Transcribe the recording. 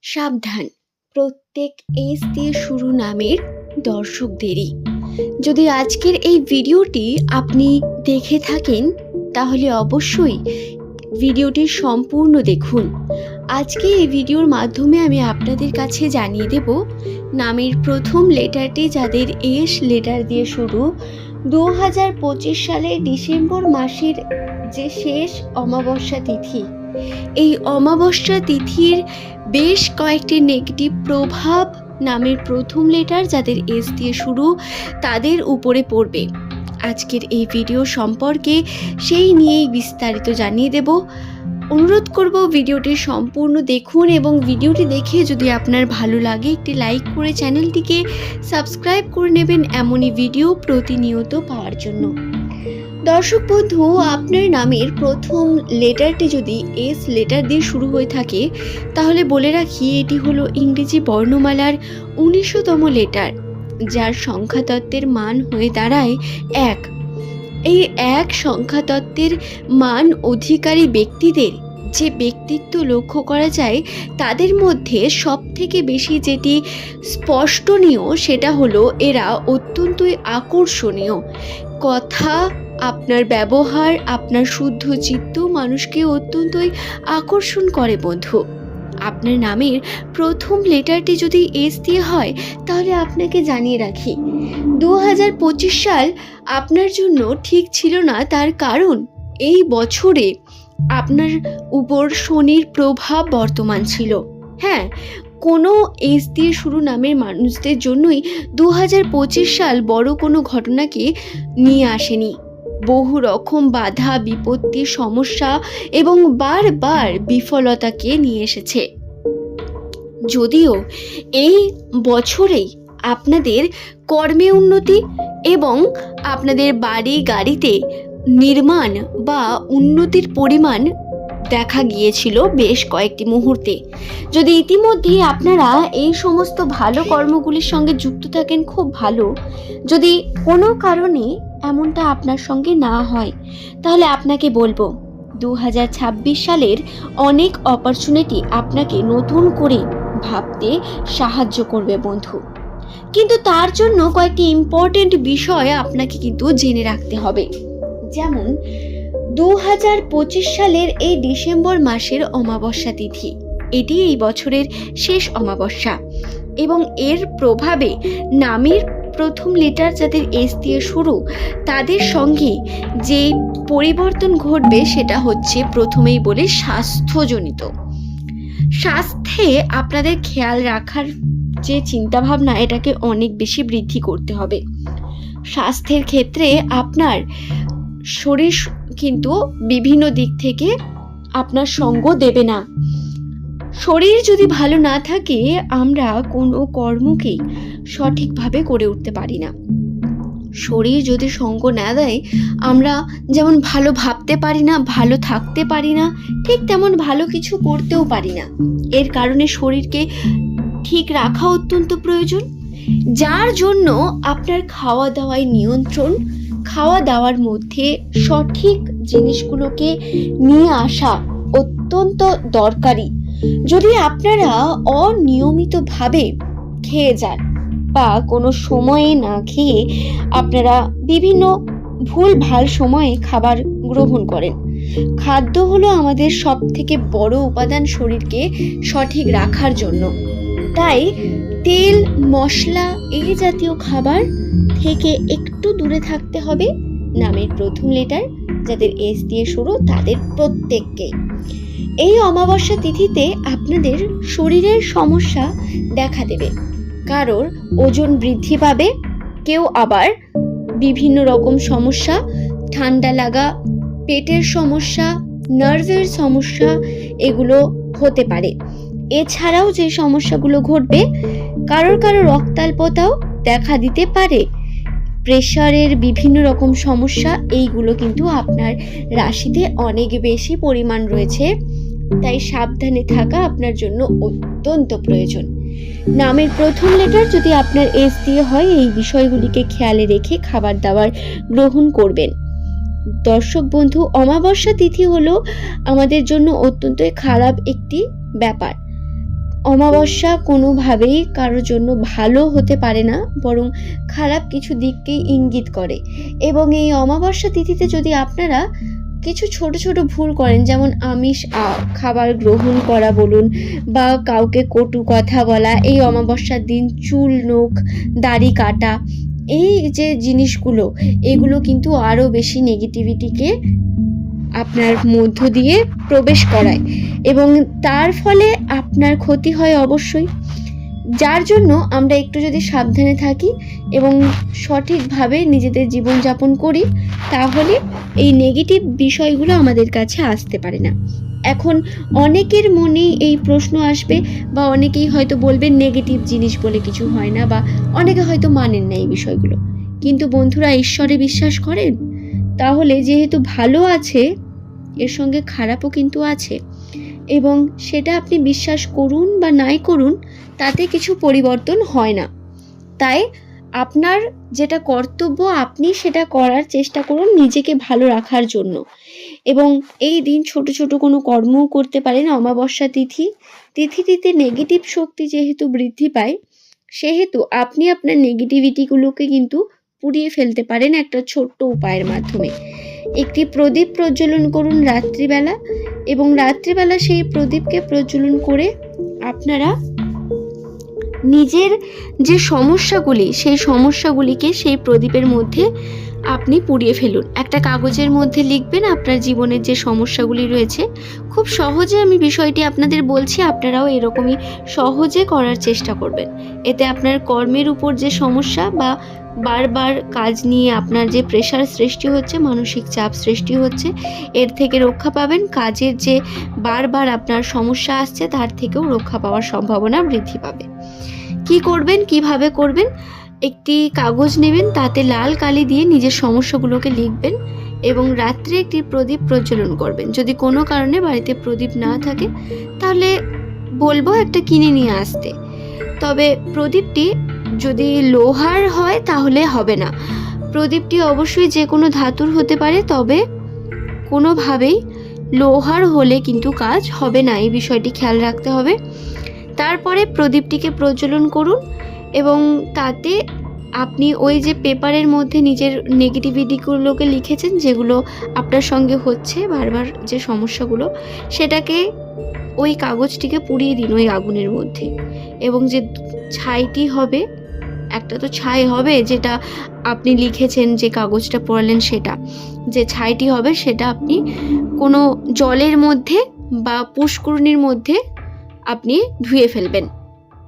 সাবধান, প্রত্যেক এস দিয়ে শুরু নামের দর্শকদেরই। যদি আজকের এই ভিডিওটি আপনি দেখে থাকেন তাহলে অবশ্যই ভিডিওটি সম্পূর্ণ দেখুন। আজকে এই ভিডিওর মাধ্যমে আমি আপনাদের কাছে জানিয়ে দেব নামের প্রথম লেটারটি যাদের এস লেটার দিয়ে শুরু 2025 সালের ডিসেম্বর মাসের যে শেষ অমাবস্যা তিথি, এই অমাবস্যা তিথির বেশ কয়েকটি নেগেটিভ প্রভাব নামের প্রথম লেটার যাদের এস দিয়ে শুরু তাদের উপরে পড়বে। আজকের এই ভিডিও সম্পর্কে সেই নিয়েই বিস্তারিত জানিয়ে দেব। অনুরোধ করব ভিডিওটি সম্পূর্ণ দেখুন এবং ভিডিওটি দেখে যদি আপনার ভালো লাগে একটি লাইক করে চ্যানেলটিকে সাবস্ক্রাইব করে নেবেন এমনই ভিডিও প্রতিনিয়ত পাওয়ার জন্য। দর্শক বন্ধু, আপনার নামের প্রথম লেটারটি যদি এস লেটার দিয়ে শুরু হয়ে থাকে তাহলে বলে রাখি এটি হলো ইংরেজি বর্ণমালার 19তম লেটার, যার সংখ্যাতত্ত্বের মান হয়ে দাঁড়ায় 1। এই 1 সংখ্যাতত্ত্বের মান অধিকারী ব্যক্তিদের যে ব্যক্তিত্ব লক্ষ্য করা যায় তাদের মধ্যে সবথেকে বেশি যেটি স্পষ্টনীয় সেটা হলো এরা অত্যন্তই আকর্ষণীয়। কথা, আপনার ব্যবহার, আপনার শুদ্ধ চিত্ত মানুষকে অত্যন্তই আকর্ষণ করে বন্ধু। আপনার নামের প্রথম লেটারটি যদি এস দিয়ে হয় তাহলে আপনাকে জানিয়ে রাখি 2025 সাল আপনার জন্য ঠিক ছিল না। তার কারণ এই বছরে আপনার উপর শনির প্রভাব বর্তমান ছিল। হ্যাঁ, কোনো এস দিয়ে শুরু নামের মানুষদের জন্যই 2025 সাল বড় কোনো ঘটনাকে নিয়ে আসেনি। বহু রকম বাধা, বিপত্তি, সমস্যা এবং বারবার বিফলতাকে নিয়ে এসেছে। যদিও এই বছরেই আপনাদের কর্মে উন্নতি এবং আপনাদের বাড়ি গাড়িতে নির্মাণ বা উন্নতির পরিমাণ দেখা গিয়েছিল বেশ কয়েকটি মুহূর্তে। যদি ইতিমধ্যেই আপনারা এই সমস্ত ভালো কর্মগুলির সঙ্গে যুক্ত থাকেন খুব ভালো। যদি কোনো কারণে এমনটা আপনার সঙ্গে না হয় তাহলে আপনাকে বলবো 2026 সালের অনেক অপরচুনিটি আপনাকে নতুন করে ভাবতে সাহায্য করবে বন্ধু। কিন্তু তার জন্য কয়েকটি ইম্পর্টেন্ট বিষয় আপনাকে কিন্তু জেনে রাখতে হবে। যেমন 2025 সালের এই ডিসেম্বর মাসের অমাবস্যা তিথি, এটি এই বছরের শেষ অমাবস্যা এবং এর প্রভাবে নামের প্রথম লেটার যাদের এস দিয়ে শুরু তাদের সঙ্গে যে পরিবর্তন ঘটবে সেটা হচ্ছে প্রথমেই বলে স্বাস্থ্যজনিত। স্বাস্থ্যে আপনাদের খেয়াল রাখার যে চিন্তাভাবনা এটাকে অনেক বেশি বৃদ্ধি করতে হবে। স্বাস্থ্যের ক্ষেত্রে আপনার শরীর কিন্তু বিভিন্ন দিক থেকে আপনার সঙ্গ দেবে না। শরীর যদি ভালো না থাকে আমরা কোনো কর্মকেই সঠিকভাবে করে উঠতে পারি না। শরীর যদি সঙ্গ না দেয় আমরা যেমন ভালো ভাবতে পারি না, ভালো থাকতে পারি না, ঠিক তেমন ভালো কিছু করতেও পারি না। এর কারণে শরীরকে ঠিক রাখা অত্যন্ত প্রয়োজন, যার জন্য আপনার খাওয়া দাওয়ায় নিয়ন্ত্রণ, খাওয়া দাওয়ার মধ্যে সঠিক জিনিসগুলোকে নিয়ে আসা অত্যন্ত দরকারি। যদি আপনারা অনিয়মিতভাবে খেয়ে যান বা কোনো সময়ে না খেয়ে আপনারা বিভিন্ন ভুল ভাল সময়ে খাবার গ্রহণ করেন, খাদ্য হলো আমাদের সব থেকে বড় উপাদান শরীরকে সঠিক রাখার জন্য। তাই তেল, মশলা এই জাতীয় খাবার থেকে একটু দূরে থাকতে হবে নামের প্রথম লেটার যাদের এস দিয়ে শুরু তাদের প্রত্যেককে। এই অমাবস্যা তিথিতে আপনাদের শরীরের সমস্যা দেখা দেবে। কারোর ওজন বৃদ্ধি পাবে, কেউ আবার বিভিন্ন রকম সমস্যা, ঠান্ডা লাগা, পেটের সমস্যা, নার্ভের সমস্যা এগুলো হতে পারে। এছাড়াও যে সমস্যাগুলো ঘটবে, কারোর রক্তাল্পতাও দেখা দিতে পারে, প্রেশারের বিভিন্ন রকম সমস্যা, এইগুলো কিন্তু আপনার রাশিতে অনেক বেশি পরিমাণ রয়েছে। তাই সাবধানে থাকা আপনার জন্য অত্যন্ত প্রয়োজন। নামের প্রথম লেটার যদি আপনার এস দিয়ে হয় এই বিষয়গুলিকে খেয়ালে রেখে খাবার দাবার গ্রহণ করবেন। দর্শক বন্ধু, অমাবস্যা তিথি হলো আমাদের জন্য অত্যন্ত খারাপ একটি ব্যাপার। অমাবস্যা কোনোভাবেই কারোর জন্য ভালো হতে পারে না, বরং খারাপ কিছু দিককেই ইঙ্গিত করে। এবং এই অমাবস্যা তিথিতে যদি আপনারা কিছু ছোট ছোট ভুল করেন, যেমন আমিষ খাবার গ্রহণ করা বলুন, বা কাউকে কটু কথা বলা, এই অমাবস্যার দিন চুল নখ দাড়ি কাটা, এই যে জিনিসগুলো, এগুলো কিন্তু আরও বেশি নেগেটিভিটিকে আপনার মধ্য দিয়ে প্রবেশ করায় এবং তার ফলে আপনার ক্ষতি হয় অবশ্যই। যার জন্য আমরা একটু যদি সাবধানে থাকি এবং সঠিকভাবে নিজেদের জীবনযাপন করি, তাহলে এই নেগেটিভ বিষয়গুলো আমাদের কাছে আসতে পারে না। এখন অনেকের মনেই এই প্রশ্ন আসবে, বা অনেকেই হয়তো বলবেন নেগেটিভ জিনিস বলে কিছু হয় না, বা অনেকে হয়তো মানেন না এই বিষয়গুলো। কিন্তু বন্ধুরা, ঈশ্বরে বিশ্বাস করেন? তাহলে যেহেতু ভালো আছে, এর সঙ্গে খারাপও কিন্তু আছে, এবং সেটা আপনি বিশ্বাস করুন বা নাই করুন, তাতে কিছু পরিবর্তন হয় না। তাই আপনার যেটা কর্তব্য, আপনি সেটা করার চেষ্টা করুন নিজেকে ভালো রাখার জন্য। এবং এই দিন ছোট ছোট কোনো কর্মও করতে পারেন। অমাবস্যা তিথিটিতে নেগেটিভ শক্তি যেহেতু বৃদ্ধি পায়, সেহেতু আপনি আপনার নেগেটিভিটিগুলোকে কিন্তু পুড়িয়ে ফেলতে পারেন একটা ছোট্ট উপায়ের মাধ্যমে। একটি প্রদীপ প্রজ্বলন করুন রাত্রিবেলা, এবং রাত্রিবেলা সেই প্রদীপকে প্রজ্বলন করে আপনারা নিজের যে সমস্যাগুলি, সেই সমস্যাগুলিকে সেই প্রদীপের মধ্যে আপনি পুড়িয়ে ফেলুন। একটা কাগজের মধ্যে লিখবেন আপনার জীবনের যে সমস্যাগুলি রয়েছে। খুব সহজে আমি বিষয়টি আপনাদের বলছি, আপনারাও এরকমই সহজে করার চেষ্টা করবেন। এতে আপনার কর্মের উপর যে সমস্যা বা বারবার কাজ নিয়ে আপনার যে প্রেশার সৃষ্টি হচ্ছে, মানসিক চাপ সৃষ্টি হচ্ছে, এর থেকে রক্ষা পাবেন। কাজের যে বারবার আপনার সমস্যা আসছে, তার থেকেও রক্ষা পাওয়ার সম্ভাবনা বৃদ্ধি পাবে। কি করবেন, কিভাবে করবেন? একটি কাগজ নেবেন, তাতে লাল কালি দিয়ে নিজের সমস্যাগুলোকে লিখবেন এবং রাত্রে একটি প্রদীপ প্রজ্বলন করবেন। যদি কোনো কারণে বাড়িতে প্রদীপ না থাকে, তাহলে বলবো একটা কিনে নিয়ে আসতে। তবে প্রদীপটি যদি লোহার হয় তাহলে হবে না। প্রদীপটি অবশ্যই যে কোনো ধাতুর হতে পারে, তবে কোনোভাবেই লোহার হলে কিন্তু কাজ হবে না, এই বিষয়টি খেয়াল রাখতে হবে। তারপরে প্রদীপটিকে প্রজ্বলন করুন এবং তাতে আপনি ওই যে পেপারের মধ্যে নিজের নেগেটিভিটিগুলোকে লিখেছেন, যেগুলো আপনার সঙ্গে হচ্ছে বারবার, যে সমস্যাগুলো, সেটাকে ওই কাগজটিকে পুড়িয়ে দিন ওই আগুনের মধ্যে। এবং যে ছাইটি হবে, একটা তো ছাই হবে যেটা আপনি লিখেছেন, যে কাগজটা পড়লেন, সেটা যে ছাইটি হবে সেটা আপনি কোনো জলের মধ্যে বা পুষ্করিণীর মধ্যে আপনি ধুয়ে ফেলবেন।